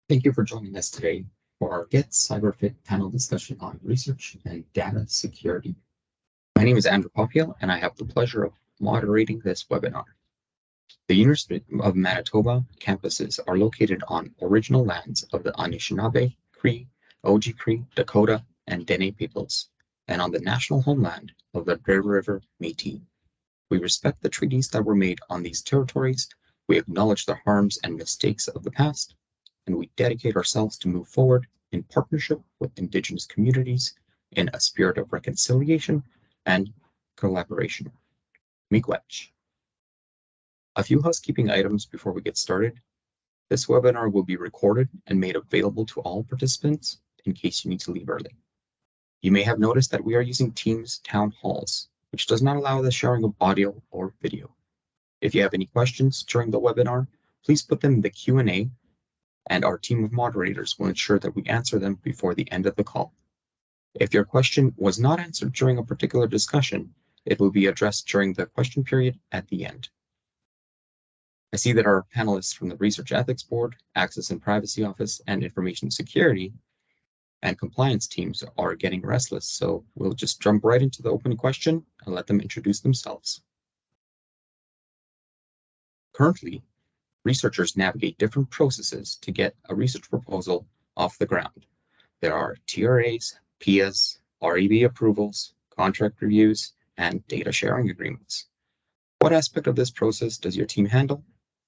Thank you for joining us today for our Get CyberFit panel discussion on research and data security. My name is Andrew Popiel, and I have the pleasure of moderating this webinar. The University of Manitoba campuses are located on original lands of the Anishinaabe, Cree, Oji-Cree, Dakota, and Dene peoples, and on the national homeland of the Bear River Métis. We respect the treaties that were made on these territories, we acknowledge the harms and mistakes of the past, and we dedicate ourselves to move forward in partnership with Indigenous communities in a spirit of reconciliation and collaboration. Miigwech. A few housekeeping items before we get started. This webinar will be recorded and made available to all participants in case you need to leave early. You may have noticed that we are using Teams town halls, which does not allow the sharing of audio or video. If you have any questions during the webinar, please put them in the Q&A, and our team of moderators will ensure that we answer them before the end of the call. If your question was not answered during a particular discussion, it will be addressed during the question period at the end. I see that our panelists from the Research Ethics Board, Access and Privacy Office, and Information Security and compliance teams are getting restless, so we'll just jump right into the open question and let them introduce themselves. Currently, researchers navigate different processes to get a research proposal off the ground. There are TRAs, PIAs, REB approvals, contract reviews, and data sharing agreements. What aspect of this process does your team handle,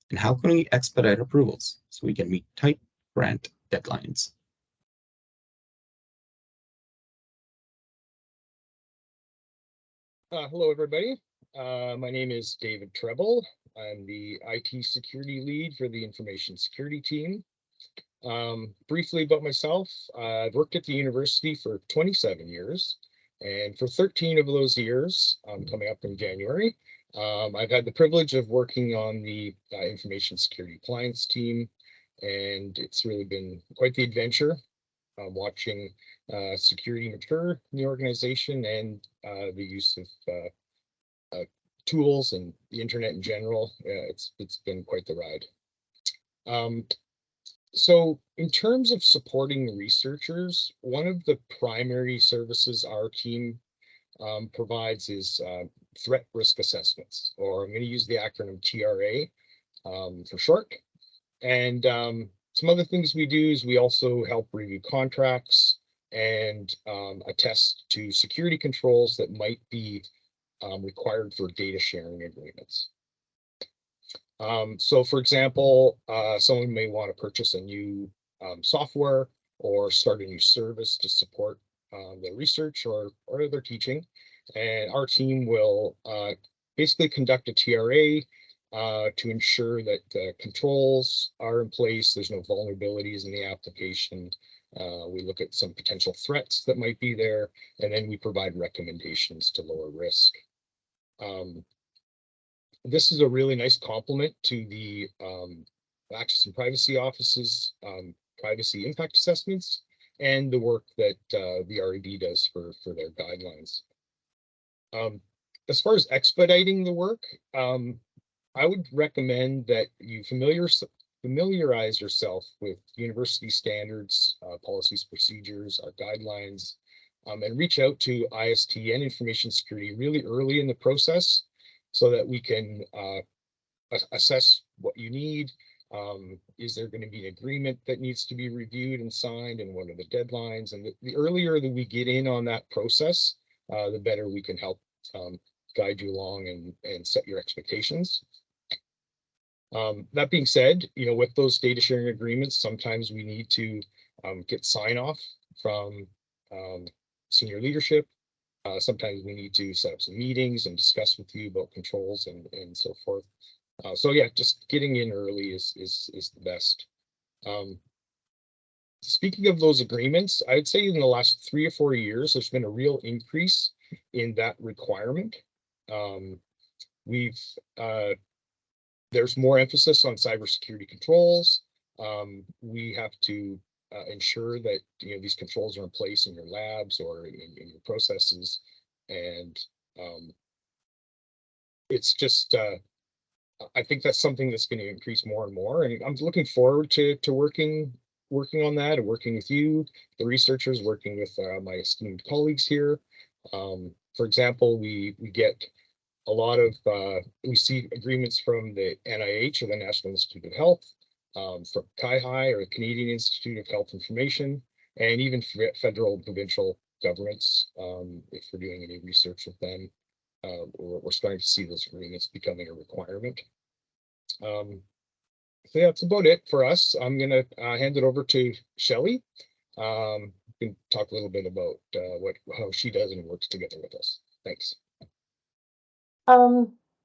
and how can we expedite approvals so we can meet tight grant deadlines? Hello, everybody. My name is David Treble. I'm the IT security lead for the information security team. Briefly about myself, I've worked at the university for 27 years, and for 13 of those years, coming up in January, I've had the privilege of working on the information security compliance team, and it's really been quite the adventure. Watching security mature in the organization and the use of tools and the internet in general. It's been quite the ride. So in terms of supporting researchers, one of the primary services our team provides is threat risk assessments, or I'm going to use the acronym TRA for short. And some other things we do is we also help review contracts and attest to security controls that might be required for data sharing agreements. So for example, someone may want to purchase a new software or start a new service to support their research or their teaching. And our team will basically conduct a TRA to ensure that the controls are in place, there's no vulnerabilities in the application. We look at some potential threats that might be there, and then we provide recommendations to lower risk. This is a really nice complement to the Access and Privacy Office's privacy impact assessments and the work that the REB does for their guidelines. As far as expediting the work, I would recommend that you familiarize yourself with university standards, policies, procedures, our guidelines, and reach out to IST and information security really early in the process so that we can assess what you need. Is there going to be an agreement that needs to be reviewed and signed, and what are the deadlines? And the earlier that we get in on that process, the better we can help guide you along and set your expectations. That being said, with those data sharing agreements, sometimes we need to get sign off from senior leadership. Sometimes we need to set up some meetings and discuss with you about controls and so forth. So yeah, just getting in early is the best. Speaking of those agreements, I'd say in the last 3 or 4 years, there's been a real increase in that requirement. There's more emphasis on cybersecurity controls. We have to ensure that these controls are in place in your labs or in your processes, and it's just I think that's something that's going to increase more and more, and I'm looking forward to working working on that and working with you, the researchers, working with my esteemed colleagues here. For example, we get a lot of, we see agreements from the NIH, or the National Institute of Health, from CIHI, or the Canadian Institute of Health Information, and even federal and provincial governments. If we're doing any research with them, we're starting to see those agreements becoming a requirement. So yeah, that's about it for us. I'm gonna hand it over to Shelley. You can talk a little bit about how she does and works together with us. Thanks.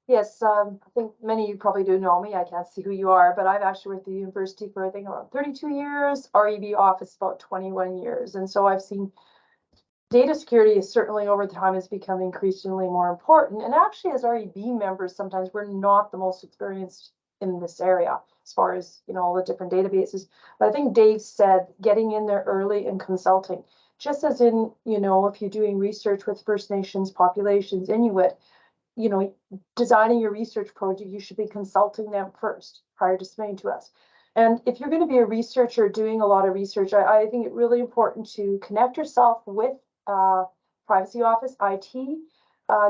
Yes, I think many of you probably do know me. I can't see who you are, but I've actually worked at the university for I think around 32 years, REB office about 21 years. And so I've seen data security is certainly over time has become increasingly more important. And actually, as REB members, sometimes we're not the most experienced in this area as far as all the different databases. But I think Dave said getting in there early and consulting, just as in, if you're doing research with First Nations populations, Inuit, designing your research project, you should be consulting them first prior to submitting to us. And if you're going to be a researcher doing a lot of research, I think it's really important to connect yourself with privacy office, IT,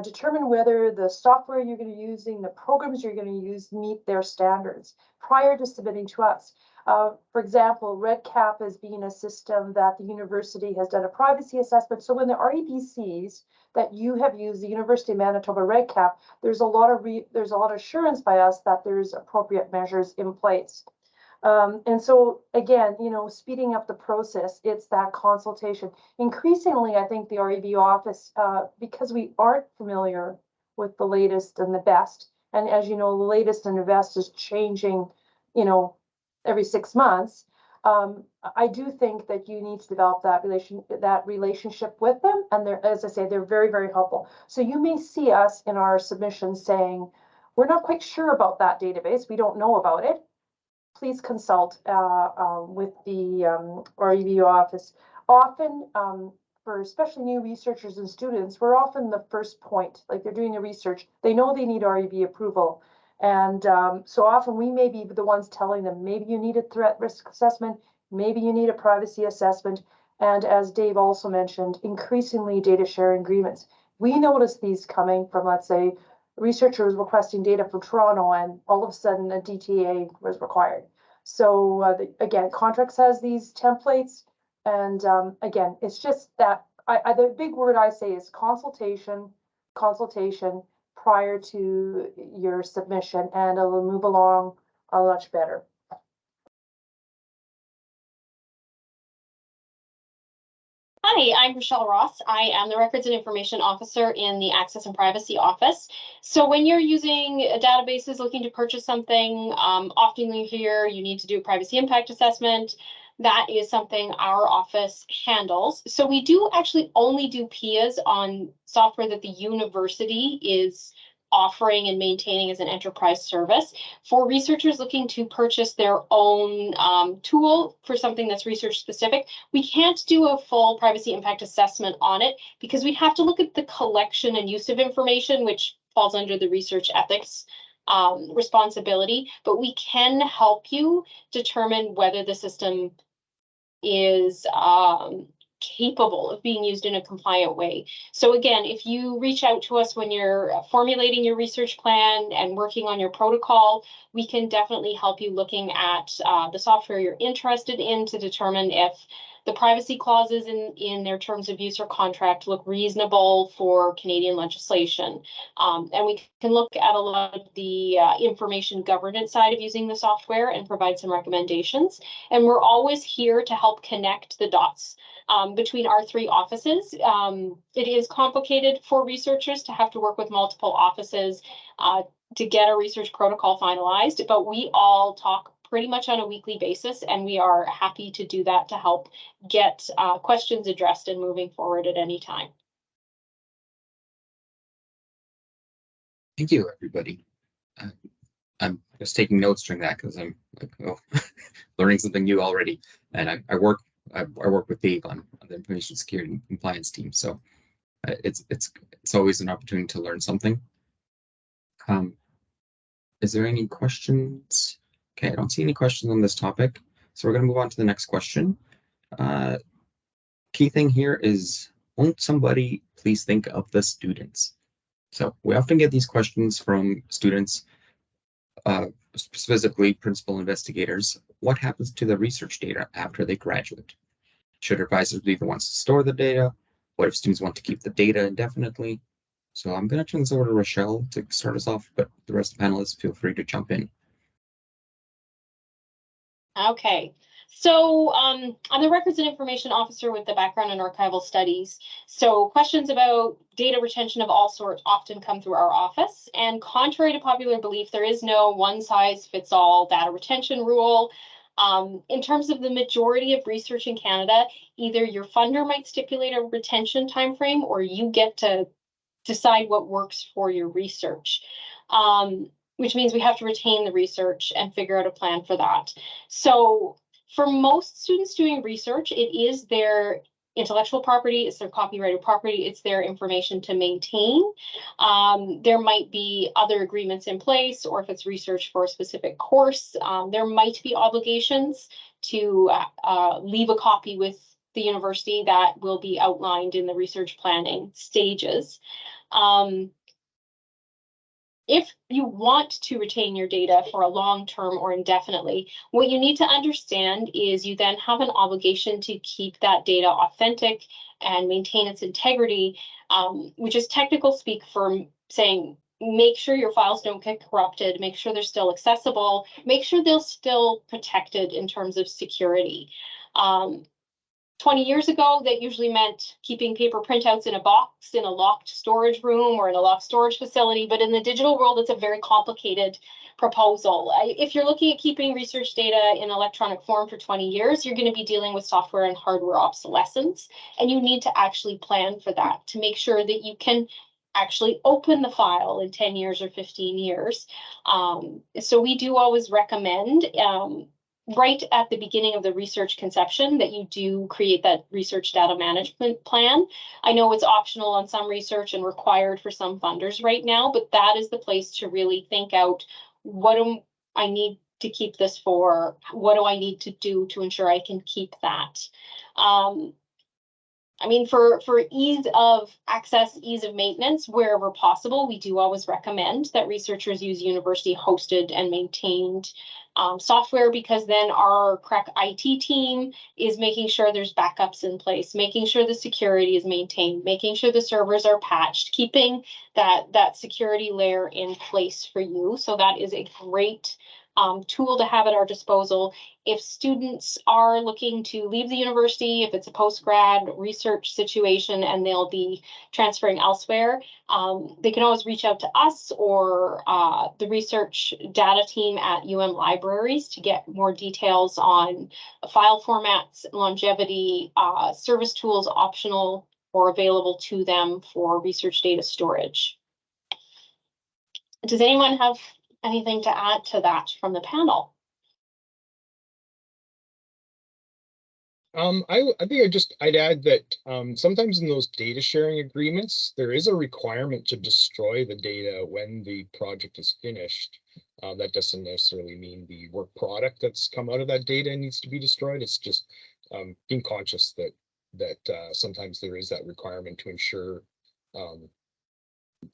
determine whether the software you're going to be using, the programs you're going to use meet their standards prior to submitting to us. For example, REDCap has been a system that the university has done a privacy assessment. So when the REB sees that you have used the University of Manitoba REDCap, there's a lot of assurance by us that there's appropriate measures in place. And so again, speeding up the process, it's that consultation. Increasingly, I think the REB office, because we aren't familiar with the latest and the best, and as you know, the latest and the best is changing, every 6 months. I do think that you need to develop that relationship with them, and as I say, they're very, very helpful. So you may see us in our submissions saying, we're not quite sure about that database, we don't know about it. Please consult with the REB office. Often, for especially new researchers and students, we're often the first point, like they're doing the research, they know they need REB approval. And so often we may be the ones telling them, maybe you need a threat risk assessment, maybe you need a privacy assessment. And as Dave also mentioned, increasingly data sharing agreements. We noticed these coming from, let's say, researchers requesting data from Toronto, and all of a sudden a DTA was required. So again, contracts has these templates. And again, it's just that the big word I say is consultation prior to your submission, and it'll move along a much better. Hi, I'm Rochelle Ross. I am the Records and Information Officer in the Access and Privacy Office. So when you're using databases looking to purchase something, often you hear you need to do a privacy impact assessment. That is something our office handles. So we do actually only do PIAs on software that the university is offering and maintaining as an enterprise service. For researchers looking to purchase their own tool for something that's research specific, we can't do a full privacy impact assessment on it because we'd have to look at the collection and use of information, which falls under the research ethics responsibility, but we can help you determine whether the system is capable of being used in a compliant way. So again, if you reach out to us when you're formulating your research plan and working on your protocol, we can definitely help you looking at the software you're interested in to determine if the privacy clauses in their terms of use or contract look reasonable for Canadian legislation. And we can look at a lot of the information governance side of using the software and provide some recommendations. And we're always here to help connect the dots between our three offices. It is complicated for researchers to have to work with multiple offices to get a research protocol finalized, but we all talk pretty much on a weekly basis, and we are happy to do that to help get questions addressed and moving forward at any time. Thank you, everybody. I'm just taking notes during that because I'm like, oh, learning something new already. And I work with Dave on the information security and compliance team, so it's always an opportunity to learn something. Is there any questions? Okay, I don't see any questions on this topic. So we're going to move on to the next question. Key thing here is, won't somebody please think of the students? So we often get these questions from students, specifically principal investigators. What happens to the research data after they graduate? Should advisors be the ones to store the data? What if students want to keep the data indefinitely? So I'm going to turn this over to Rochelle to start us off, but the rest of the panelists, feel free to jump in. Okay, so I'm the Records and Information Officer with the background in archival studies. So questions about data retention of all sorts often come through our office. And contrary to popular belief, there is no one-size-fits-all data retention rule. In terms of the majority of research in Canada, either your funder might stipulate a retention timeframe, or you get to decide what works for your research. Which means we have to retain the research and figure out a plan for that. So for most students doing research, it is their intellectual property, it's their copyrighted property, it's their information to maintain. There might be other agreements in place, or if it's research for a specific course, there might be obligations to leave a copy with the university that will be outlined in the research planning stages. If you want to retain your data for a long term or indefinitely, what you need to understand is you then have an obligation to keep that data authentic and maintain its integrity, which is technical speak for saying make sure your files don't get corrupted, make sure they're still accessible, make sure they're still protected in terms of security. 20 years ago, that usually meant keeping paper printouts in a box in a locked storage room or in a locked storage facility. But in the digital world, it's a very complicated proposal. If you're looking at keeping research data in electronic form for 20 years, you're going to be dealing with software and hardware obsolescence. And you need to actually plan for that to make sure that you can actually open the file in 10 years or 15 years. So we do always recommend right at the beginning of the research conception that you do create that research data management plan. I know it's optional on some research and required for some funders right now, but that is the place to really think out, what do I need to keep this for? What do I need to do to ensure I can keep that? I mean, for ease of access, ease of maintenance, wherever possible, we do always recommend that researchers use university hosted and maintained software, because then our CREC IT team is making sure there's backups in place, making sure the security is maintained, making sure the servers are patched, keeping that security layer in place for you. So that is a great tool to have at our disposal. If students are looking to leave the university, if it's a post-grad research situation and they'll be transferring elsewhere, they can always reach out to us or the research data team at Libraries to get more details on file formats, longevity, service tools optional or available to them for research data storage. Does anyone have anything to add to that from the panel? I think I'd add that sometimes in those data sharing agreements, there is a requirement to destroy the data when the project is finished. That doesn't necessarily mean the work product that's come out of that data needs to be destroyed. It's just being conscious that sometimes there is that requirement to ensure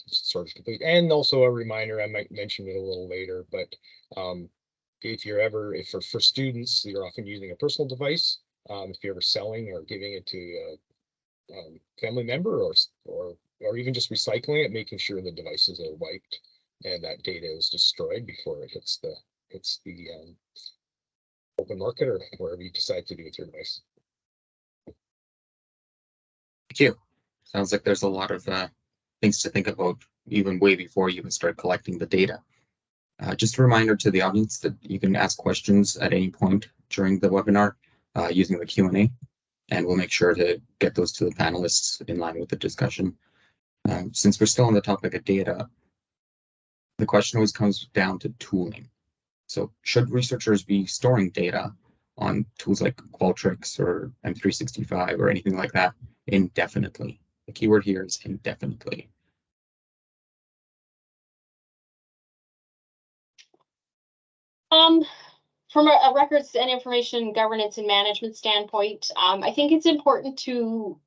sort of complete. And also a reminder, I might mention it a little later, but if for students, you're often using a personal device. If you're ever selling or giving it to a family member or even just recycling it, making sure the devices are wiped and that data is destroyed before it hits the open market or wherever you decide to do with your device. Thank you. Sounds like there's a lot of things to think about even way before you even start collecting the data. Just a reminder to the audience that you can ask questions at any point during the webinar using the Q&A, and we'll make sure to get those to the panelists in line with the discussion. Since we're still on the topic of data, the question always comes down to tooling. So should researchers be storing data on tools like Qualtrics or M365 or anything like that indefinitely? The keyword here is indefinitely. from a records and information governance and management standpoint, I think it's important to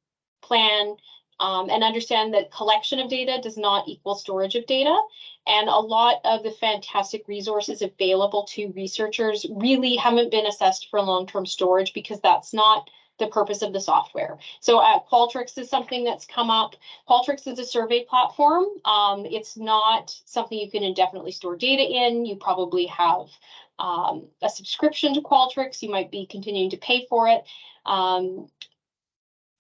plan and understand that collection of data does not equal storage of data. And a lot of the fantastic resources available to researchers really haven't been assessed for long-term storage because that's not the purpose of the software. So Qualtrics is something that's come up. Qualtrics is a survey platform. It's not something you can indefinitely store data in. You probably have a subscription to Qualtrics. You might be continuing to pay for it.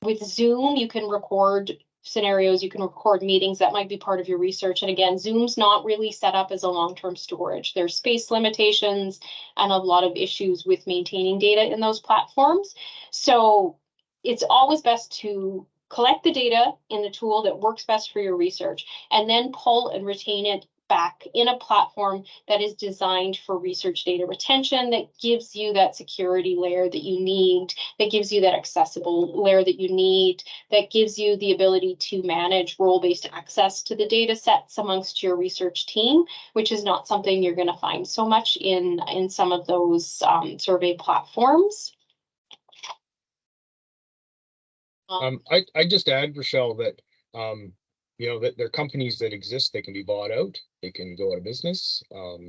With Zoom, you can record scenarios, you can record meetings that might be part of your research. And again, Zoom's not really set up as a long-term storage. There's space limitations and a lot of issues with maintaining data in those platforms. So it's always best to collect the data in the tool that works best for your research, and then pull and retain it back in a platform that is designed for research data retention, that gives you that security layer that you need, that gives you that accessible layer that you need, that gives you the ability to manage role-based access to the data sets amongst your research team, which is not something you're going to find so much in some of those survey platforms. I just add, Rochelle, that you know, that there are companies that exist, they can be bought out, they can go out of business,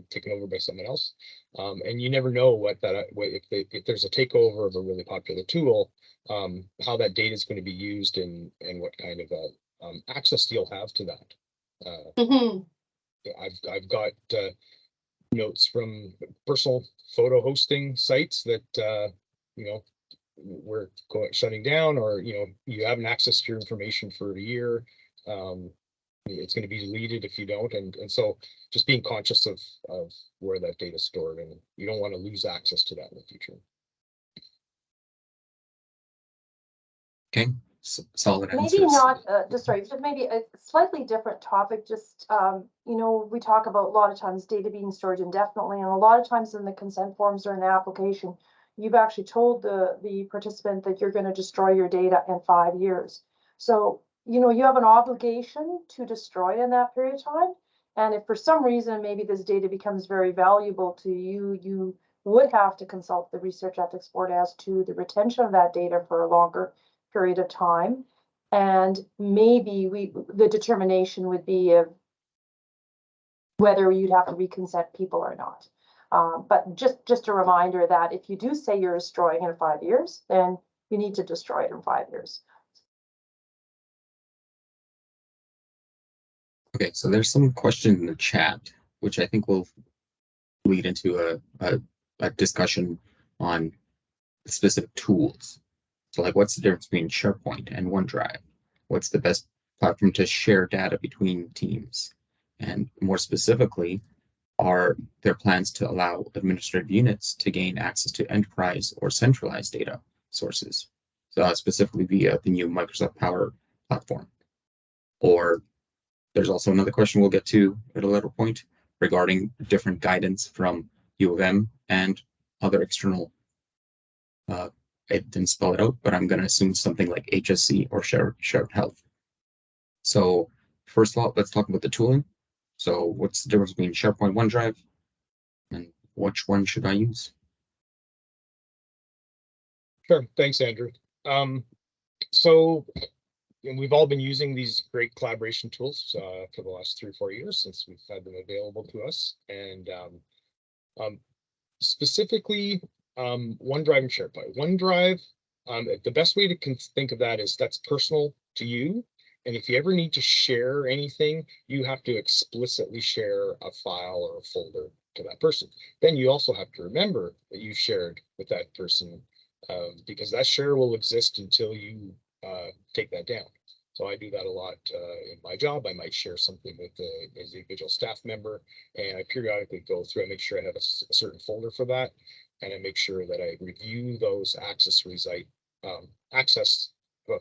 taken over by someone else, and you never know what that if there's a takeover of a really popular tool, how that data is going to be used and what kind of access you'll have to that. I've got notes from personal photo hosting sites that you know, we're shutting down, or you know, you haven't accessed your information for a year. It's going to be deleted if you don't, and so just being conscious of where that data is stored, and you don't want to lose access to that in the future. Okay, solid answers. Maybe not, just maybe a slightly different topic. Just, you know, we talk about a lot of times data being stored indefinitely, and a lot of times in the consent forms or in the application, you've actually told the participant that you're going to destroy your data in 5 years. So, you know, you have an obligation to destroy in that period of time. And if for some reason maybe this data becomes very valuable to you, you would have to consult the Research Ethics Board as to the retention of that data for a longer period of time. And maybe the determination would be of whether you'd have to reconsent people or not. But just a reminder that if you do say you're destroying in 5 years, then you need to destroy it in 5 years. Okay, so there's some questions in the chat, which I think will lead into a discussion on specific tools. So like, what's the difference between SharePoint and OneDrive? What's the best platform to share data between teams? And more specifically, are there plans to allow administrative units to gain access to enterprise or centralized data sources, specifically via the new Microsoft Power platform? Or there's also another question we'll get to at a later point regarding different guidance from U of M and other external, it didn't spell it out, but I'm going to assume something like HSC or shared health. So first of all, let's talk about the tooling. So what's the difference between SharePoint, OneDrive, and which one should I use? Sure, thanks, Andrew. So we've all been using these great collaboration tools for the last 3 or 4 years since we've had them available to us, and specifically OneDrive and SharePoint. OneDrive, the best way to think of that is that's personal to you. And if you ever need to share anything, you have to explicitly share a file or a folder to that person. Then you also have to remember that you shared with that person, because that share will exist until you take that down. So I do that a lot in my job. I might share something with an individual staff member, and I periodically go through and make sure I have a certain folder for that, and I make sure that I review those accessories I access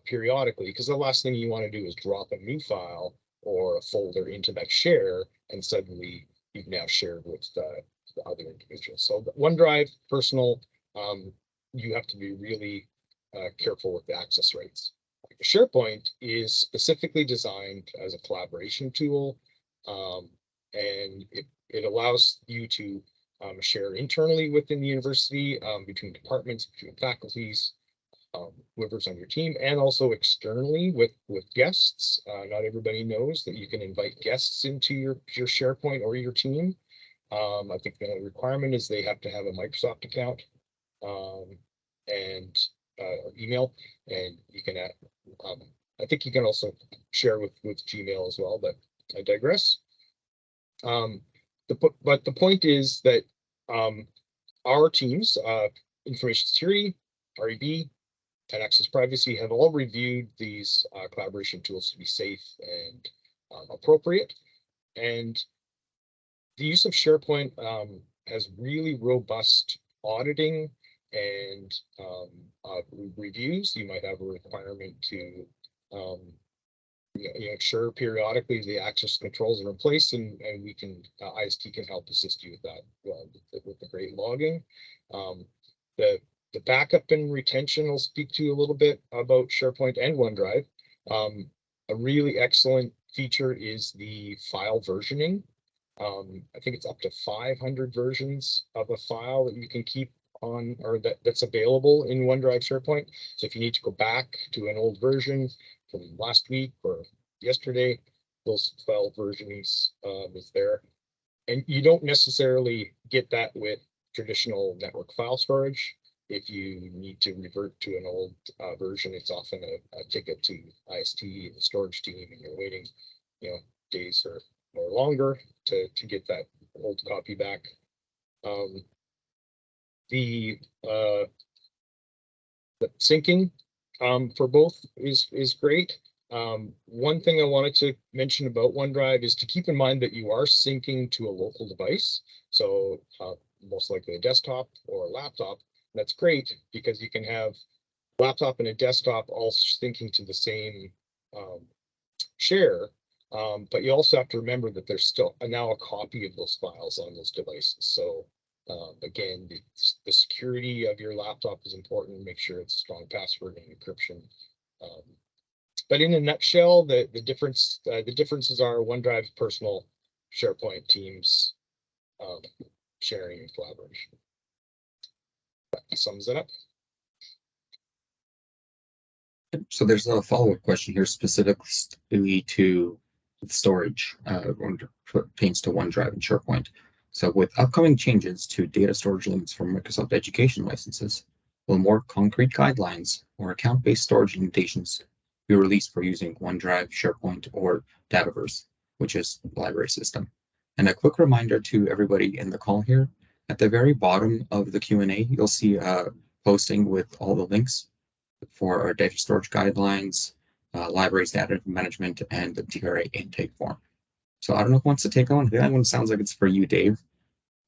periodically, because the last thing you want to do is drop a new file or a folder into that share, and suddenly you've now shared with the other individuals. So the OneDrive, personal, you have to be really careful with the access rights. SharePoint is specifically designed as a collaboration tool, and it allows you to share internally within the university, between departments, between faculties, whoever's on your team, and also externally with guests. Not everybody knows that you can invite guests into your SharePoint or your team. I think the only requirement is they have to have a Microsoft account, and email, and you can add, I think you can also share with Gmail as well, but I digress. But the point is that our teams, information security, REB, and access privacy, have all reviewed these collaboration tools to be safe and appropriate. And the use of SharePoint has really robust auditing and reviews. You might have a requirement to ensure periodically the access controls are in place, and we can IST can help assist you with that with the great logging. The backup and retention I'll speak to you a little bit about SharePoint and OneDrive. A really excellent feature is the file versioning. I think it's up to 500 versions of a file that you can keep on, or that's available in OneDrive SharePoint. So if you need to go back to an old version from last week or yesterday, those file versionings is there. And you don't necessarily get that with traditional network file storage. If you need to revert to an old version, it's often a ticket to IST, the storage team, and you're waiting, days or longer to get that old copy back. The syncing for both is great. One thing I wanted to mention about OneDrive is to keep in mind that you are syncing to a local device. So most likely a desktop or a laptop. That's great because you can have a laptop and a desktop all syncing to the same share. But you also have to remember that there's still now a copy of those files on those devices. So again, the security of your laptop is important. Make sure it's strong password and encryption. But in a nutshell, the differences are OneDrive, personal, SharePoint, Teams, sharing and collaboration. That sums it up. So there's a follow-up question here specifically to storage, pertains to OneDrive and SharePoint. So with upcoming changes to data storage limits for Microsoft Education licenses, will more concrete guidelines or account-based storage limitations be released for using OneDrive, SharePoint, or Dataverse, which is the library system? And a quick reminder to everybody in the call here, at the very bottom of the Q&A, you'll see a posting with all the links for our data storage guidelines, libraries data management, and the DRA intake form. So I don't know who wants to take on. That one sounds like it's for you, Dave.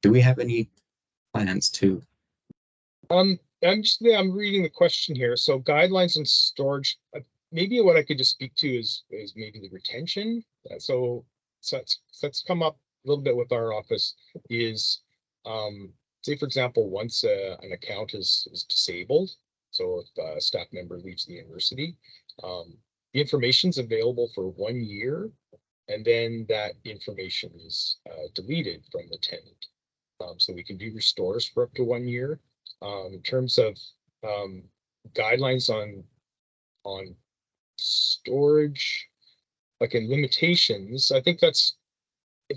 Do we have any plans to? I'm reading the question here. So guidelines and storage. Maybe what I could just speak to is maybe the retention. So that's come up a little bit with our office. Is say for example, once an account is disabled. So if a staff member leaves the university, the information is available for 1 year, and then that information is deleted from the tenant. So we can do restores for up to 1 year. In terms of guidelines on storage, like in limitations, I think it's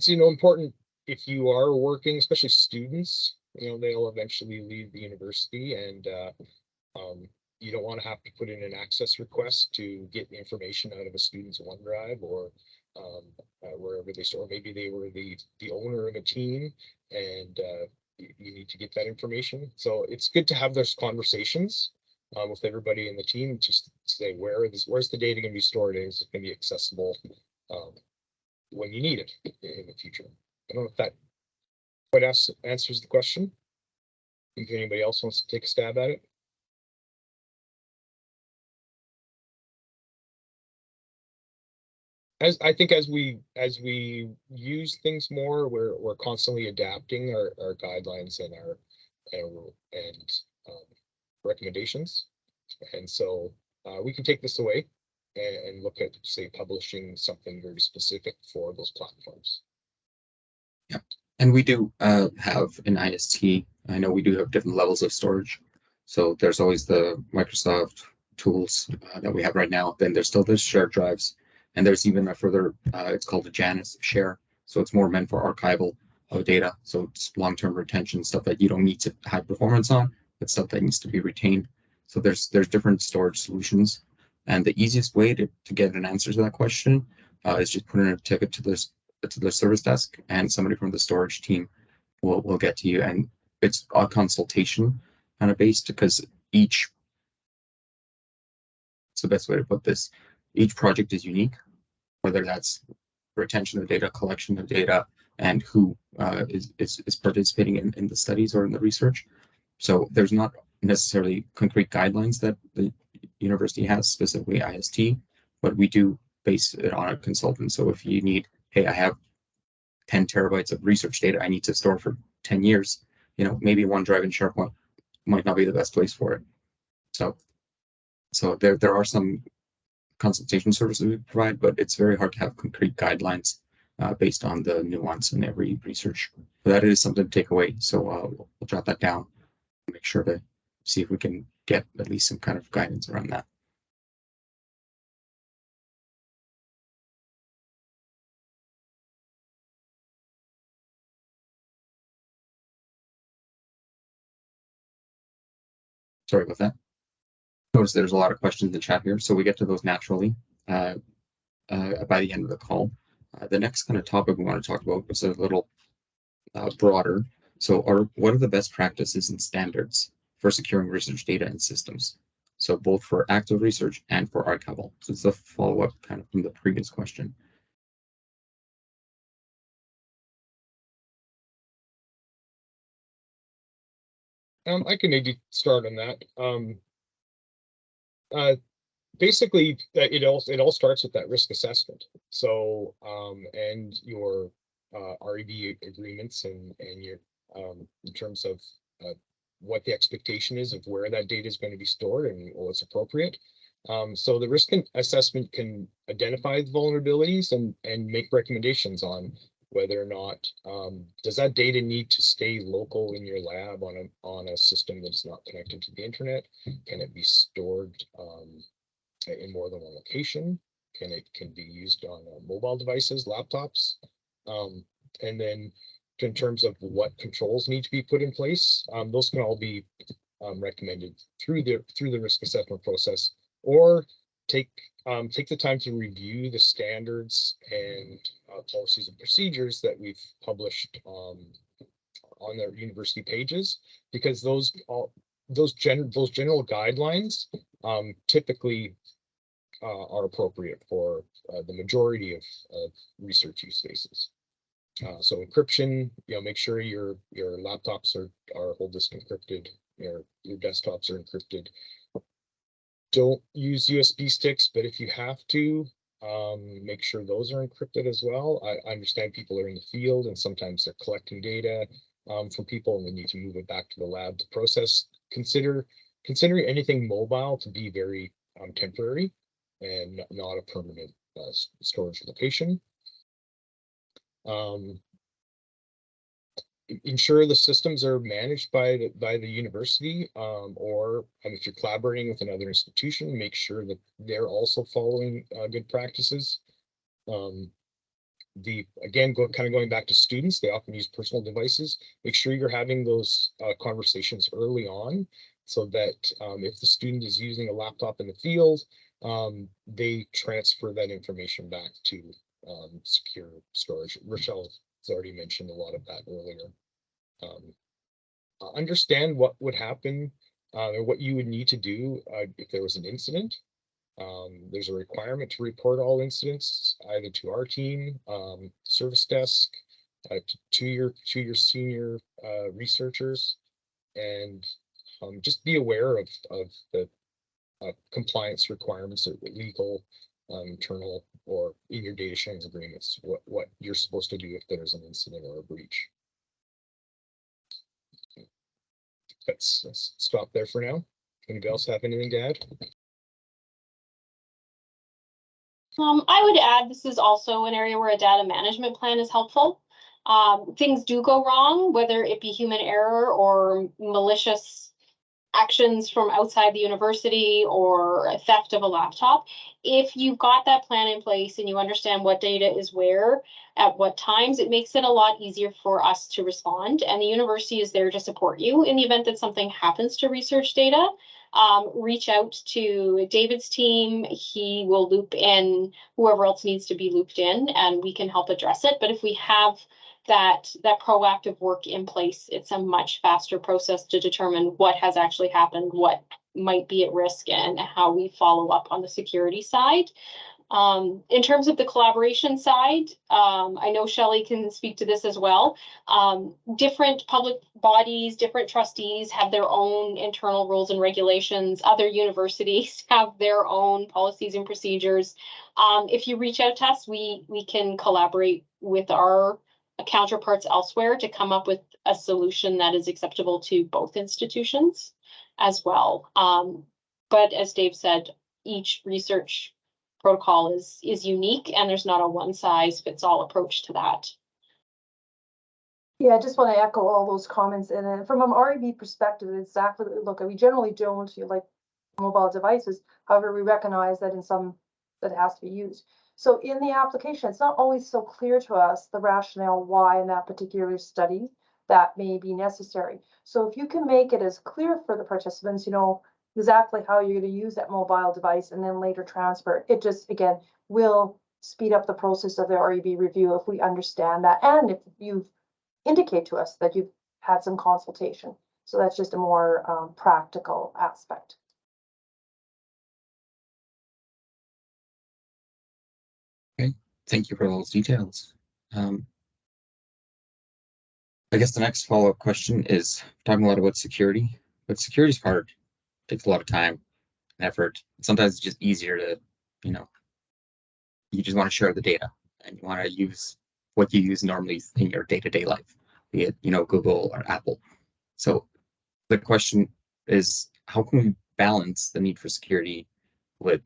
important if you are working, especially students. They'll eventually leave the university, and you don't want to have to put in an access request to get the information out of a student's OneDrive or wherever they store. Maybe they were the owner of a team, and you need to get that information. So it's good to have those conversations with everybody in the team, just to say where's the data going to be stored, and is it going to be accessible when you need it in the future. I don't know if that quite answers the question. If anybody else wants to take a stab at it. I think as we use things more, we're constantly adapting our guidelines and our recommendations, and so we can take this away and look at, say, publishing something very specific for those platforms. Yeah, And we do have an IST. I know we do have different levels of storage. So there's always the Microsoft tools that we have right now. Then there's still the shared drives. And there's even a further, it's called a Janus share. So it's more meant for archival of data. So it's long-term retention, stuff that you don't need to high performance on, but stuff that needs to be retained. So there's different storage solutions. And the easiest way to get an answer to that question is just put in a ticket to the service desk, and somebody from the storage team will get to you. And it's a consultation kind of based, because it's the best way to put this. Each project is unique, whether that's retention of data, collection of data, and who is participating in the studies or in the research. So there's not necessarily concrete guidelines that the university has, specifically IST, but we do base it on a consultant. So if you need, hey, I have 10 terabytes of research data I need to store for 10 years, maybe OneDrive and SharePoint might not be the best place for it. So there are some consultation services we provide, but it's very hard to have concrete guidelines based on the nuance in every research. But that is something to take away. So we'll jot that down and make sure to see if we can get at least some kind of guidance around that. Sorry about that. Notice there's a lot of questions in the chat here, so we get to those naturally by the end of the call. The next kind of topic we want to talk about is a little broader. So what are the best practices and standards for securing research data and systems? So both for active research and for archival. So it's a follow-up kind of from the previous question. I can maybe start on that. Basically, it all starts with that risk assessment. So and your REB agreements and your in terms of what the expectation is of where that data is going to be stored and what's appropriate. So the risk assessment can identify the vulnerabilities and make recommendations on whether or not does that data need to stay local in your lab on a system that is not connected to the internet? Can it be stored in more than one location? Can be used on mobile devices, laptops? And then in terms of what controls need to be put in place, those can all be recommended through the risk assessment process, or take the time to review the standards and policies and procedures that we've published on their university pages, because those general guidelines typically are appropriate for the majority of research use cases. So encryption, make sure your laptops are hold disk encrypted, your desktops are encrypted. Don't use USB sticks, but if you have to, make sure those are encrypted as well. I understand people are in the field and sometimes they're collecting data from people and they need to move it back to the lab to process. Considering anything mobile to be very temporary and not a permanent storage location. Ensure the systems are managed by the university, or if you're collaborating with another institution, make sure that they're also following good practices. Going back to students, they often use personal devices. Make sure you're having those conversations early on, so that if the student is using a laptop in the field, they transfer that information back to secure storage. Rochelle has already mentioned a lot of that earlier. Understand what would happen or what you would need to do if there was an incident. There's a requirement to report all incidents either to our team, service desk, to your senior researchers, and just be aware of the compliance requirements or legal, internal, or in your data sharing agreements, what you're supposed to do if there's an incident or a breach. Let's stop there for now. Anybody else have anything to add? I would add, this is also an area where a data management plan is helpful. Things do go wrong, whether it be human error or malicious actions from outside the university or a theft of a laptop. If you've got that plan in place and you understand what data is where at what times, it makes it a lot easier for us to respond. And the university is there to support you in the event that something happens to research data. Reach out to David's team. He will loop in whoever else needs to be looped in, and we can help address it. But if we have that proactive work in place, it's a much faster process to determine what has actually happened, what might be at risk, and how we follow up on the security side. In terms of the collaboration side, I know Shelley can speak to this as well. Different public bodies, different trustees have their own internal rules and regulations. Other universities have their own policies and procedures. If you reach out to us, we can collaborate with our counterparts elsewhere to come up with a solution that is acceptable to both institutions as well. But as Dave said, each research protocol is unique, and there's not a one size fits all approach to that. Yeah, I just want to echo all those comments. And from an REB perspective, exactly, look, we generally don't like mobile devices. However, we recognize that in some that it has to be used. So in the application, it's not always so clear to us the rationale why in that particular study that may be necessary. So if you can make it as clear for the participants, you know, exactly how you're going to use that mobile device and then later transfer, it just, again, will speed up the process of the REB review if we understand that. And if you indicate to us that you've had some consultation. So that's just a more practical aspect. Okay, thank you for those details. I guess the next follow-up question is talking a lot about security, but security is hard. It takes a lot of time and effort. Sometimes it's just easier to, you know, you just want to share the data and you want to use what you use normally in your day-to-day life, be it, you know, Google or Apple. So the question is, how can we balance the need for security with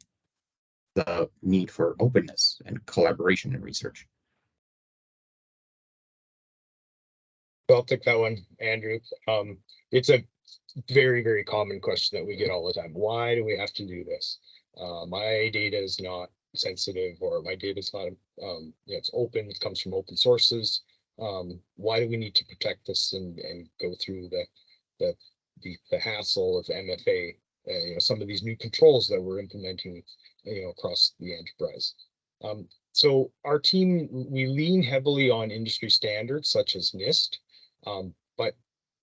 the need for openness and collaboration in research? I'll take that one, Andrew. It's a very, very common question that we get all the time. Why do we have to do this? My data is not sensitive, or my data is not, you know, it's open, it comes from open sources. Why do we need to protect this and go through the hassle of MFA, you know, some of these new controls that we're implementing, you know, across the enterprise. So our team, we lean heavily on industry standards such as NIST, but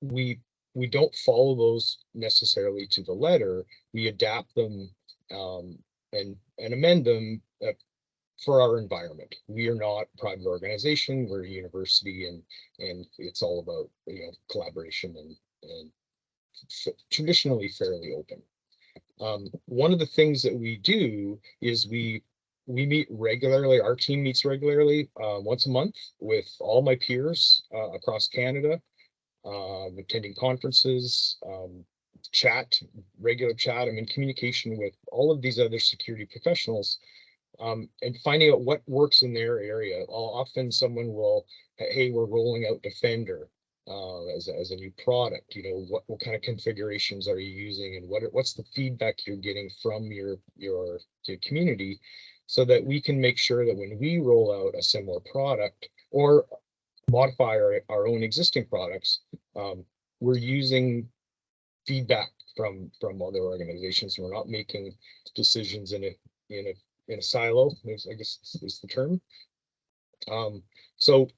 we don't follow those necessarily to the letter. We adapt them and amend them for our environment. We are not a private organization, we're a university, and it's all about, you know, collaboration and traditionally fairly open. One of the things that we do is we meet regularly. Our team meets regularly once a month with all my peers across Canada, attending conferences, regular chat. I'm in communication with all of these other security professionals, and finding out what works in their area. Often someone will, hey, we're rolling out Defender as a new product. You know, what kind of configurations are you using, and what's the feedback you're getting from your community, so that we can make sure that when we roll out a similar product or modify our own existing products, we're using feedback from other organizations. We're not making decisions in a silo, I guess is the term. So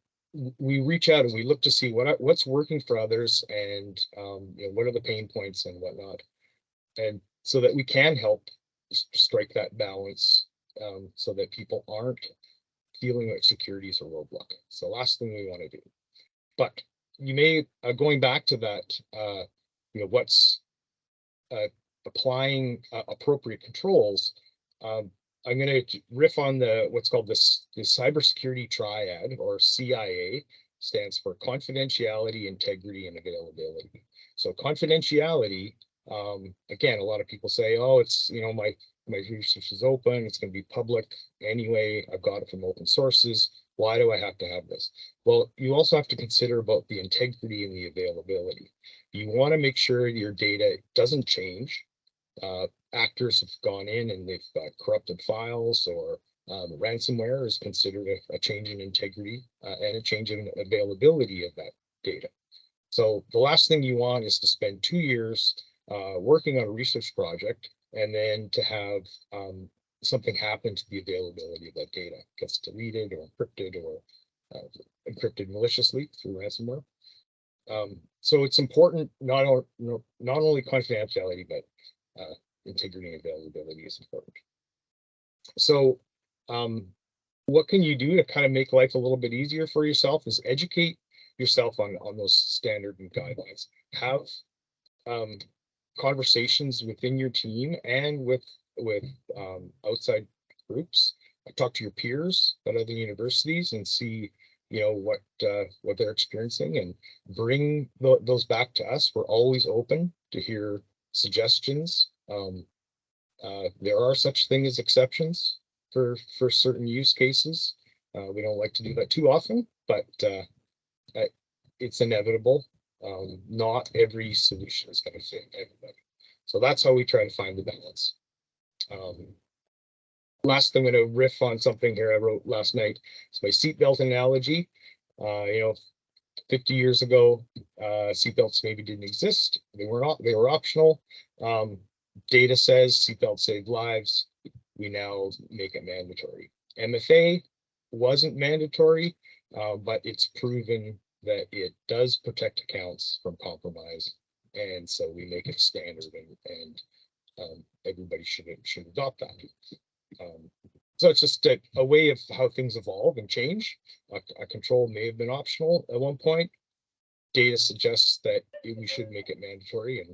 we reach out and we look to see what's working for others, and you know, what are the pain points and whatnot, and so that we can help strike that balance, so that people aren't feeling like security is a roadblock. It's the last thing we want to do. But you may, going back to that, you know, what's applying appropriate controls. I'm going to riff on what's called the cybersecurity triad, or CIA, stands for confidentiality, integrity, and availability. So confidentiality, again, a lot of people say, oh, it's, you know, my research is open, it's going to be public anyway, I've got it from open sources. Why do I have to have this? Well, you also have to consider about the integrity and the availability. You want to make sure your data doesn't change. Actors have gone in and they've corrupted files, or ransomware is considered a change in integrity and a change in availability of that data. So the last thing you want is to spend 2 years working on a research project and then to have something happen to the availability of that data. It gets deleted or encrypted maliciously through ransomware. So it's important, not only confidentiality, but integrity and availability is important. So what can you do to kind of make life a little bit easier for yourself is educate yourself on those standards and guidelines. Have conversations within your team and with outside groups. Talk to your peers at other universities and see, you know, what they're experiencing, and bring those back to us. We're always open to hear suggestions. There are such things as exceptions for certain use cases. We don't like to do that too often, but it's inevitable. Not every solution is going to fit everybody. So that's how we try to find the balance. Last, I'm going to riff on something here I wrote last night. It's my seatbelt analogy. 50 years ago, seatbelts maybe didn't exist. They were optional. Data says seatbelts save lives. We now make it mandatory. MFA wasn't mandatory, but it's proven that it does protect accounts from compromise, and so we make it standard, and everybody should adopt that. So it's just a way of how things evolve and change. A control may have been optional at one point. Data suggests that we should make it mandatory,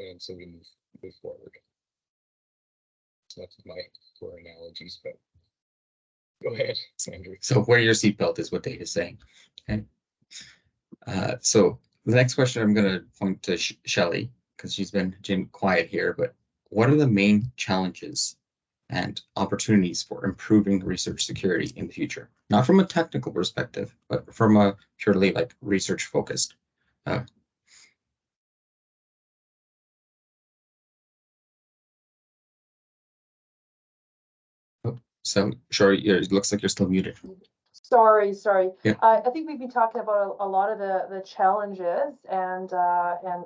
and so we move forward. So that's my 4 analogies, but go ahead, Andrew. So wear your seatbelt is what Dave is saying. Okay. So the next question I'm going to point to Shelley, because she's been quiet here, but what are the main challenges and opportunities for improving research security in the future? Not from a technical perspective, but from a purely like research focused. So sure, it looks like you're still muted. Sorry. Yeah. I think we've been talking about a lot of the challenges and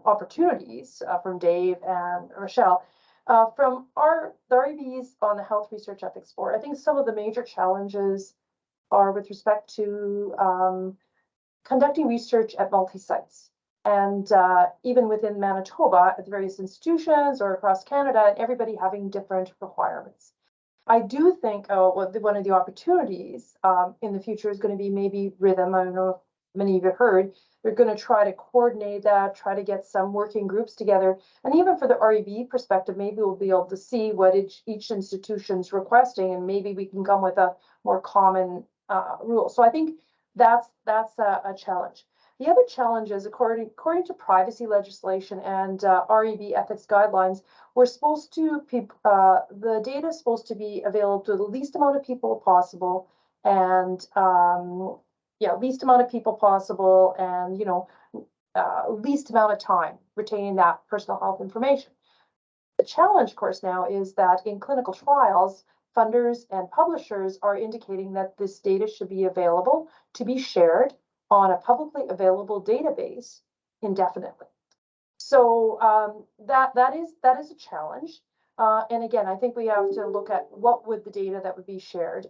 opportunities from Dave and Rochelle. From the REBs on the Health Research Ethics Board, I think some of the major challenges are with respect to conducting research at multi-sites. And even within Manitoba, at the various institutions or across Canada, everybody having different requirements. I do think one of the opportunities in the future is going to be maybe rhythm. I don't know if many of you heard. They're going to try to coordinate that, try to get some working groups together. And even for the REB perspective, maybe we'll be able to see what each institution's requesting, and maybe we can come with a more common rule. So I think that's a challenge. The other challenge is, according to privacy legislation and REB ethics guidelines, we're supposed to the data is supposed to be available to the least amount of people possible, and least amount of people possible, and least amount of time retaining that personal health information. The challenge, of course, now is that in clinical trials, funders and publishers are indicating that this data should be available to be shared on a publicly available database indefinitely. So that is a challenge. And again, I think we have to look at what would the data that would be shared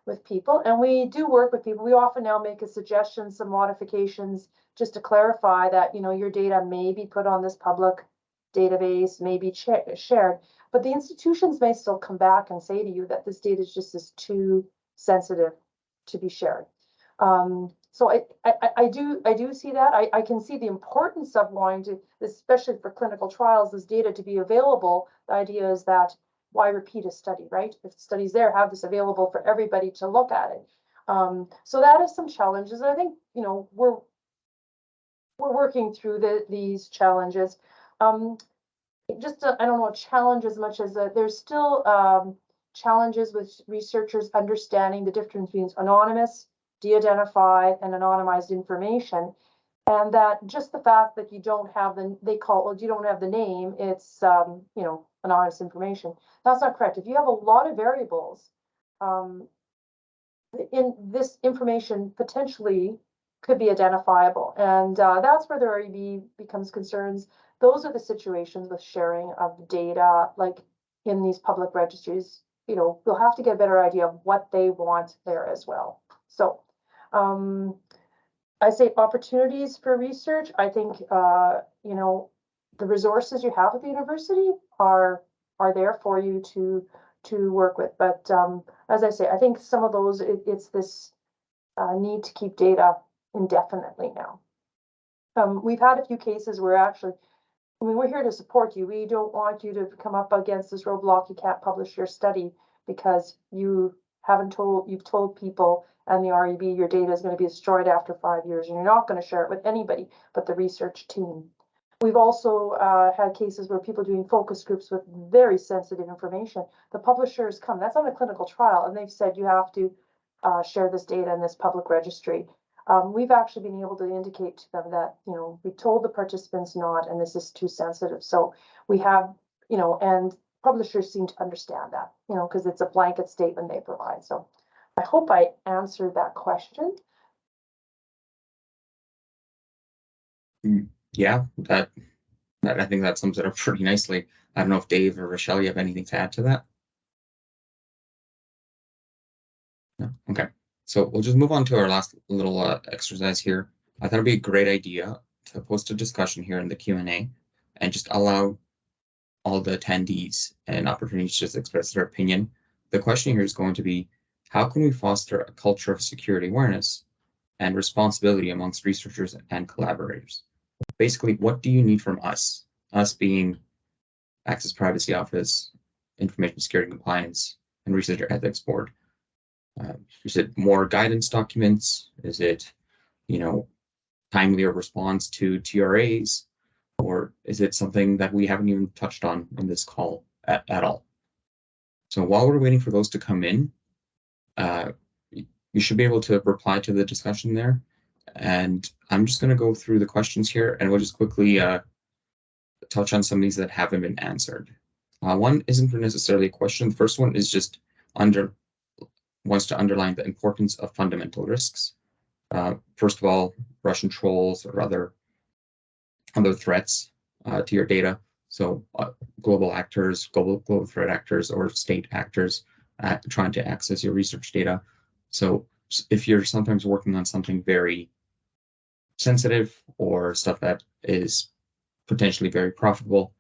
with people. And we do work with people. We often now make a suggestion, some modifications, just to clarify that, your data may be put on this public database, may be shared. But the institutions may still come back and say to you that this data is too sensitive to be shared. So I do see that. I can see the importance of wanting to, especially for clinical trials, this data to be available. The idea is that why repeat a study, right? If the study's there, have this available for everybody to look at it. So that is some challenges. And I think, we're working through these challenges. I don't know, challenge as much as there's still challenges with researchers understanding the difference between anonymous, de-identified, and anonymized information. And that just the fact that you don't have you don't have the name, it's, anonymous information. That's not correct. If you have a lot of variables, in this information potentially could be identifiable. And that's where the REB becomes concerns. Those are the situations with sharing of data, like in these public registries, we'll have to get a better idea of what they want there as well. So I say opportunities for research. I think, the resources you have at the university are there for you to work with. But as I say, I think some of those, it's this need to keep data indefinitely now. We've had a few cases where actually, we're here to support you. We don't want you to come up against this roadblock. You can't publish your study because you've told people and the REB your data is going to be destroyed after 5 years, and you're not going to share it with anybody but the research team. We've also had cases where people doing focus groups with very sensitive information. The publishers come, that's on a clinical trial, and they've said you have to share this data in this public registry. We've actually been able to indicate to them that, we told the participants not, and this is too sensitive. So we have, and publishers seem to understand that, because it's a blanket statement they provide. So I hope I answered that question. Yeah, that I think that sums it up pretty nicely. I don't know if Dave or Rochelle, you have anything to add to that? No? Okay. So we'll just move on to our last little exercise here. I thought it'd be a great idea to post a discussion here in the Q&A and just allow all the attendees an opportunity to just express their opinion. The question here is going to be, how can we foster a culture of security awareness and responsibility amongst researchers and collaborators? Basically, what do you need from us? Us being Access Privacy Office, Information Security Compliance, and Researcher Ethics Board. Is it more guidance documents? Is it, timelier response to TRAs? Or is it something that we haven't even touched on in this call at all? So while we're waiting for those to come in, you should be able to reply to the discussion there. And I'm just going to go through the questions here, and we'll just quickly touch on some of these that haven't been answered. One isn't necessarily a question. The first one is just wants to underline the importance of fundamental risks. First of all, Russian trolls or other threats to your data. So global actors, global threat actors, or state actors trying to access your research data. So if you're sometimes working on something very sensitive or stuff that is potentially very profitable,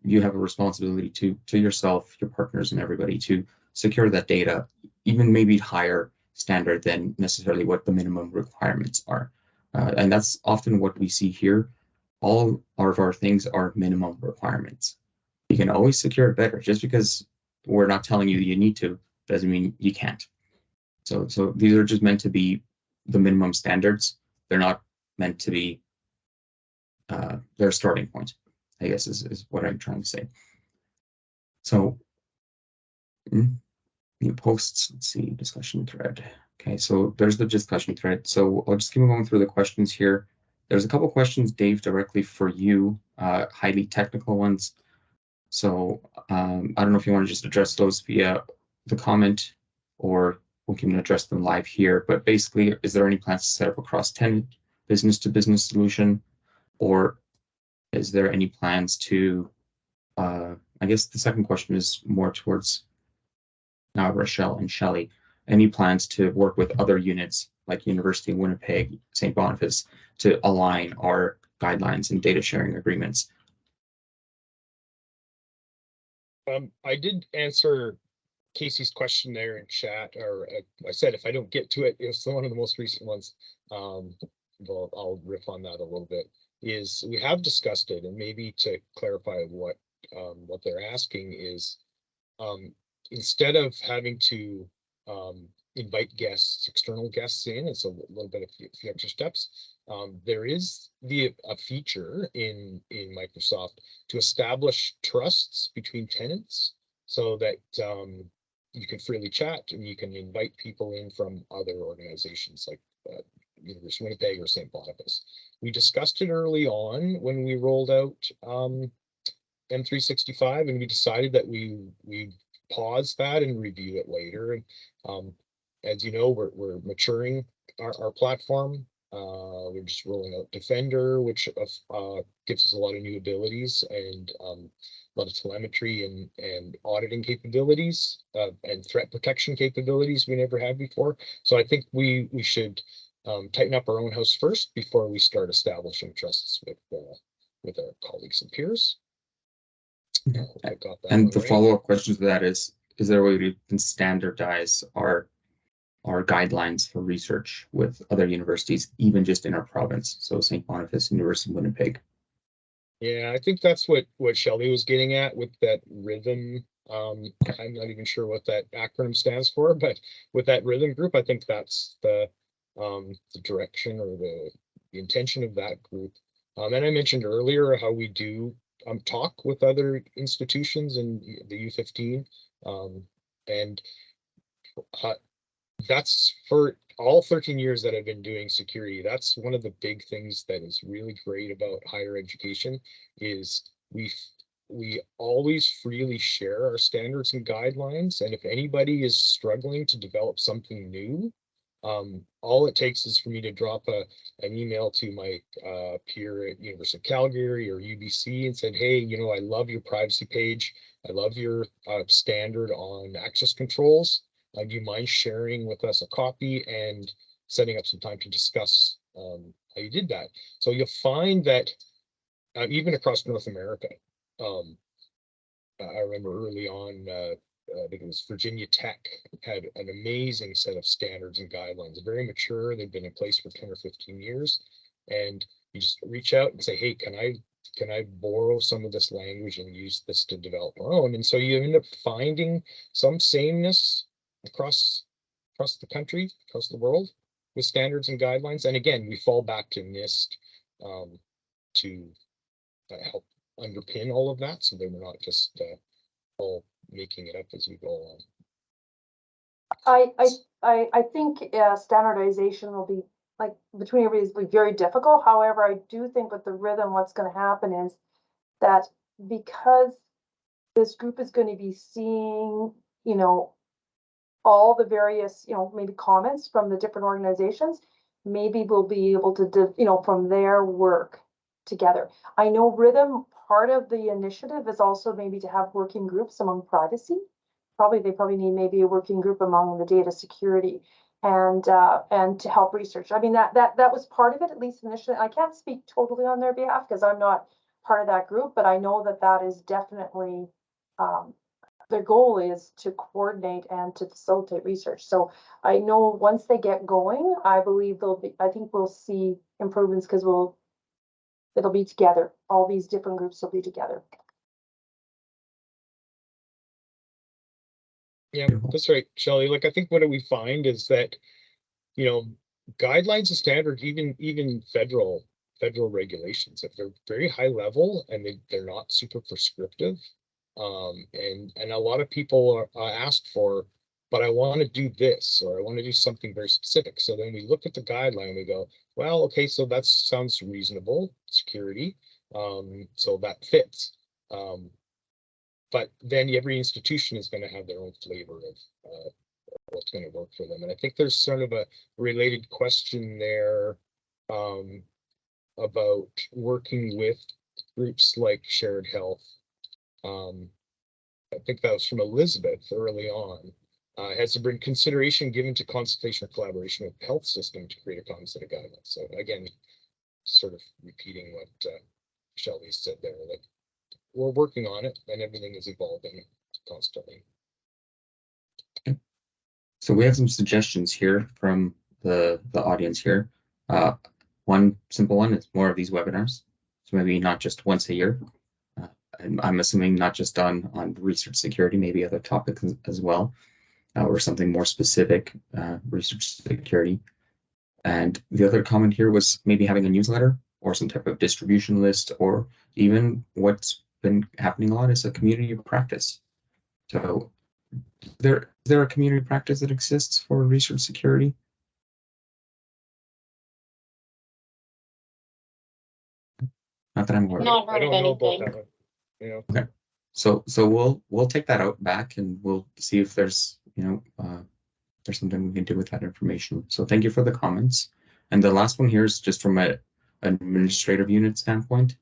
you have a responsibility to yourself, your partners, and everybody to secure that data, even maybe higher standard than necessarily what the minimum requirements are. And that's often what we see here. All of our things are minimum requirements. You can always secure it better. Just because we're not telling you you need to doesn't mean you can't. So these are just meant to be the minimum standards. They're not meant to be their starting point, I guess is what I'm trying to say. So new posts, let's see, discussion thread. Okay, so there's the discussion thread. So I'll just keep going through the questions here. There's a couple questions, Dave, directly for you, highly technical ones. So I don't know if you want to just address those via the comment, or we can address them live here. But basically, is there any plans to set up a cross-tenant business-to-business solution? Or is there any plans to, I guess the second question is more towards Rochelle and Shelley, any plans to work with other units like University of Winnipeg, St. Boniface, to align our guidelines and data sharing agreements? I did answer Casey's question there in chat, or I said if I don't get to it, it's one of the most recent ones. I'll riff on that a little bit. Is we have discussed it, and maybe to clarify what they're asking is, instead of having to invite guests, external guests in, it's a little bit of a few extra steps. There is a feature in Microsoft to establish trusts between tenants, so that you can freely chat, and you can invite people in from other organizations like University of Winnipeg or St. Boniface. We discussed it early on when we rolled out M365, and we decided that we pause that and review it later. And as you know, we're maturing our platform. We're just rolling out Defender, which gives us a lot of new abilities and a lot of telemetry and auditing capabilities and threat protection capabilities we never had before. So I think we should tighten up our own house first before we start establishing trusts with our colleagues and peers. I got that And the right. follow-up question to that is there a way we can standardize our guidelines for research with other universities, even just in our province? So St. Boniface, University of Winnipeg. Yeah, I think that's what Shelley was getting at with that rhythm. I'm not even sure what that acronym stands for, but with that rhythm group, I think that's the direction or the intention of that group. And I mentioned earlier how we do talk with other institutions in the U15, and that's for all 13 years that I've been doing security. That's one of the big things that is really great about higher education is we always freely share our standards and guidelines. And if anybody is struggling to develop something new, all it takes is for me to drop an email to my peer at University of Calgary or UBC and said, hey, you know, I love your privacy page. I love your standard on access controls. Do you mind sharing with us a copy and setting up some time to discuss how you did that? So you'll find that even across North America, I remember early on, I think it was Virginia Tech had an amazing set of standards and guidelines, very mature. They've been in place for 10 or 15 years. And you just reach out and say, hey, can I borrow some of this language and use this to develop our own? And so you end up finding some sameness across the country, across the world with standards and guidelines. And again, we fall back to NIST to help underpin all of that, so that we're not just all making it up as we go along. I think standardization will be like between everybody's be very difficult. However, I do think with the rhythm, what's going to happen is that because this group is going to be seeing, you know, all the various, you know, maybe comments from the different organizations, maybe we'll be able to, you know, from their work together. I know rhythm, part of the initiative is also maybe to have working groups among privacy. They probably need maybe a working group among the data security and to help research. I mean, that was part of it, at least initially. I can't speak totally on their behalf because I'm not part of that group, but I know that is definitely their goal is to coordinate and to facilitate research. So I know once they get going, I believe I think we'll see improvements because it'll be together. All these different groups will be together. Yeah, that's right, Shelley. Like, I think what we find is that, you know, guidelines and standards, even federal regulations, if they're very high level and they're not super prescriptive, and a lot of people are asked for, but I want to do this, or I want to do something very specific. So then we look at the guideline and we go, well, okay, so that sounds reasonable, security, so that fits. But then every institution is going to have their own flavor of what's going to work for them. And I think there's sort of a related question there about working with groups like Shared Health. I think that was from Elizabeth early on. Has there been consideration given to consultation or collaboration with the health system to create a common set of guidelines? So again, sort of repeating what Shelley said there, like we're working on it and everything is evolving constantly. So we have some suggestions here from the audience here. One simple one is more of these webinars. So maybe not just once a year. I'm assuming not just on research security, maybe other topics as well, or something more specific, research security. And the other comment here was maybe having a newsletter or some type of distribution list, or even what's been happening a lot is a community of practice. So is there a community practice that exists for research security? Not that I'm aware of. Not I heard of don't know about anything. that one, you know. So we'll take that out back and we'll see if there's there's something we can do with that information. So thank you for the comments. And the last one here is just from an administrative unit standpoint.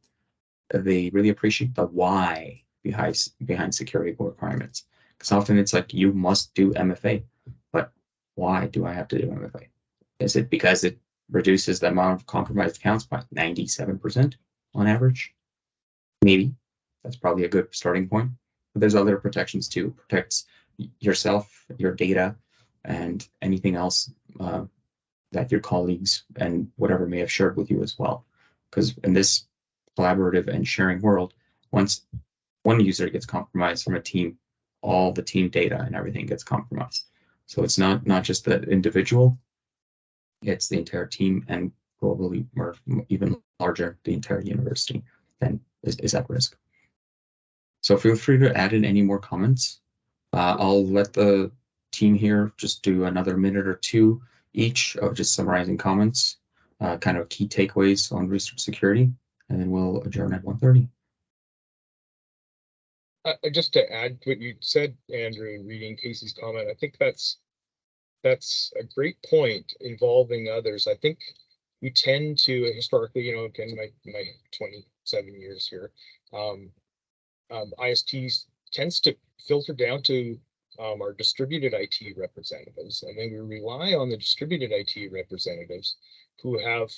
They really appreciate the why behind security requirements. Because often it's like you must do MFA, but why do I have to do MFA? Is it because it reduces the amount of compromised accounts by 97% on average? Maybe. That's probably a good starting point. But there's other protections too. It protects yourself, your data, and anything else that your colleagues and whatever may have shared with you as well. Because in this collaborative and sharing world, once one user gets compromised from a team, all the team data and everything gets compromised. So it's not just the individual, it's the entire team, and globally, or even larger, the entire university then is at risk. So feel free to add in any more comments. I'll let the team here just do another minute or two each of just summarizing comments, kind of key takeaways on research security, and then we'll adjourn at 1:30. Just to add what you said, Andrew, in reading Casey's comment, I think that's a great point involving others. I think we tend to historically, again, my 27 years here, ISTs tends to filter down to our distributed IT representatives, and then we rely on the distributed IT representatives who have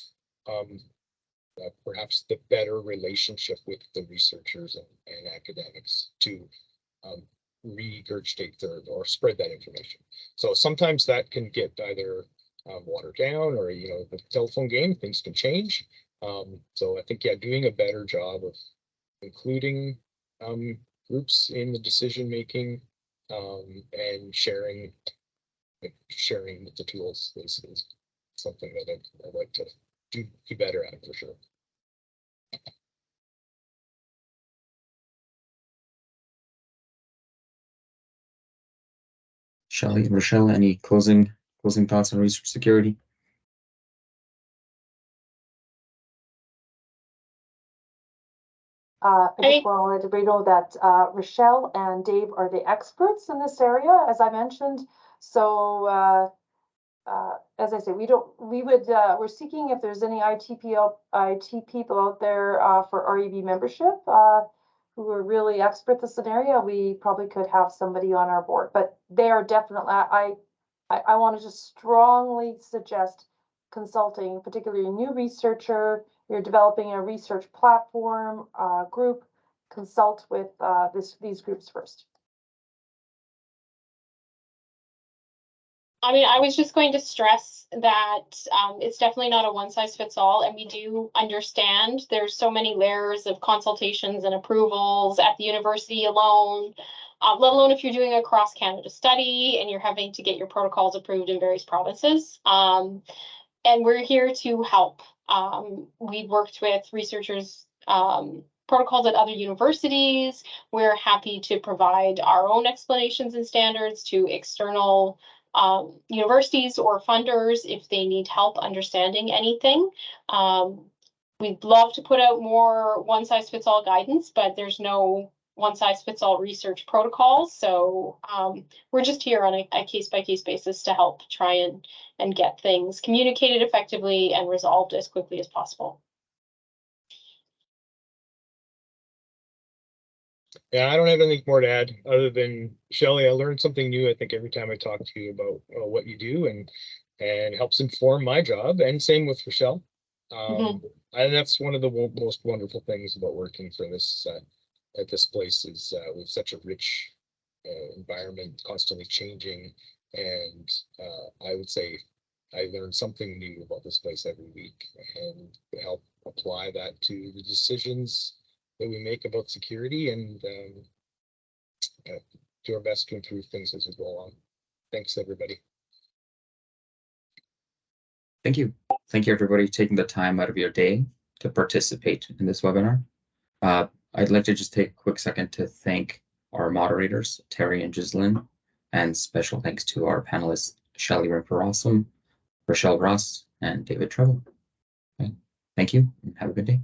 perhaps the better relationship with the researchers and academics to regurgitate or spread that information. So sometimes that can get either watered down, or the telephone game, things can change. So I think doing a better job of including groups in the decision making and sharing the tools is something that I'd like to do better at, for sure. Shelley, Rochelle, any closing thoughts on research security? I just want to let everybody know that Rochelle and Dave are the experts in this area, as I mentioned. So as I say, we're seeking if there's any IT people out there for REB membership who are really expert in this area. We probably could have somebody on our board, but they are definitely, I want to just strongly suggest consulting, particularly a new researcher. You're developing a research platform group, consult with these groups first. I mean, I was just going to stress that it's definitely not a one size fits all, and we do understand there's so many layers of consultations and approvals at the university alone, let alone if you're doing a cross Canada study and you're having to get your protocols approved in various provinces. And we're here to help. We've worked with researchers protocols at other universities. We're happy to provide our own explanations and standards to external universities or funders if they need help understanding anything. We'd love to put out more one size fits all guidance, but there's no one size fits all research protocols. So we're just here on a case by case basis to help try and get things communicated effectively and resolved as quickly as possible. Yeah, I don't have anything more to add other than, Shelley, I learned something new, I think, every time I talk to you about what you do, and helps inform my job, and same with Rochelle. And that's one of the most wonderful things about working for this at this place is with such a rich environment, constantly changing, and I would say I learn something new about this place every week, and help apply that to the decisions that we make about security, and do our best to improve things as we go along. Thanks, everybody. Thank you. Thank you, everybody, taking the time out of your day to participate in this webinar. I'd like to just take a quick second to thank our moderators, Terry and Ghislaine, And special thanks to our panelists, Shelley Rimper-Rossum, Rochelle Ross, and David Treble. Okay. Thank you and have a good day.